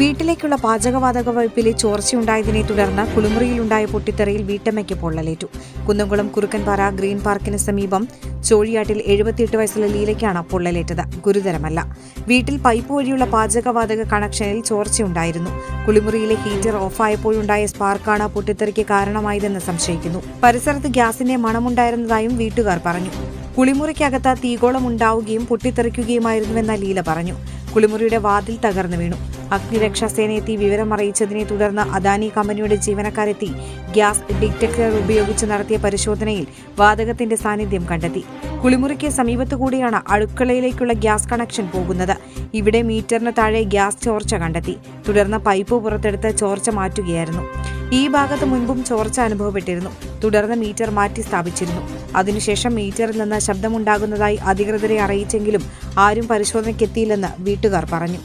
വീട്ടിലേക്കുള്ള പാചകവാതക പൈപ്പിലെ ചോർച്ചയുണ്ടായതിനെ തുടർന്ന് കുളിമുറിയിലുണ്ടായ പൊട്ടിത്തെറിയിൽ വീട്ടമ്മയ്ക്ക് പൊള്ളലേറ്റു. കുന്നംകുളം കുറുക്കൻപാറ ഗ്രീൻ പാർക്കിന് സമീപം ചോഴിയാട്ടിൽ 78 വയസ്സുള്ള ലീലയ്ക്കാണ് പൊള്ളലേറ്റത്. ഗുരുതരമല്ല. വീട്ടിൽ പൈപ്പ് വഴിയുള്ള പാചകവാതക കണക്ഷനിൽ ചോർച്ചയുണ്ടായിരുന്നു. കുളിമുറിയിലെ ഹീറ്റർ ഓഫായപ്പോഴുണ്ടായ സ്പാർക്കാണ് പൊട്ടിത്തെറിക്ക് കാരണമായതെന്ന് സംശയിക്കുന്നു. പരിസരത്ത് ഗ്യാസിന്റെ മണമുണ്ടായിരുന്നതായും വീട്ടുകാർ പറഞ്ഞു. കുളിമുറിക്കകത്ത് തീഗോളം ഉണ്ടാവുകയും പൊട്ടിത്തെറിക്കുകയുമായിരുന്നുവെന്ന് ലീല പറഞ്ഞു. കുളിമുറിയുടെ വാതിൽ തകർന്നു വീണു. അഗ്നിരക്ഷാസേനയെത്തി വിവരം അറിയിച്ചതിനെ തുടർന്ന് അദാനി കമ്പനിയുടെ ജീവനക്കാരെത്തി ഗ്യാസ് ഡിറ്റക്ടർ ഉപയോഗിച്ച് നടത്തിയ പരിശോധനയിൽ വാതകത്തിന്റെ സാന്നിധ്യം കണ്ടെത്തി. കുളിമുറിക്ക് സമീപത്തുകൂടിയാണ് അടുക്കളയിലേക്കുള്ള ഗ്യാസ് കണക്ഷൻ പോകുന്നത്. ഇവിടെ മീറ്ററിന് താഴെ ഗ്യാസ് ചോർച്ച കണ്ടെത്തി. തുടർന്ന് പൈപ്പ് പുറത്തെടുത്ത് ചോർച്ച മാറ്റുകയായിരുന്നു. ഈ ഭാഗത്ത് മുൻപും ചോർച്ച അനുഭവപ്പെട്ടിരുന്നു. തുടർന്ന് മീറ്റർ മാറ്റി സ്ഥാപിച്ചിരുന്നു. അതിനുശേഷം മീറ്ററിൽ നിന്ന് ശബ്ദമുണ്ടാകുന്നതായി അധികൃതരെ അറിയിച്ചെങ്കിലും ആരും പരിശോധനയ്ക്കെത്തിയില്ലെന്ന് വീട്ടുകാർ പറഞ്ഞു.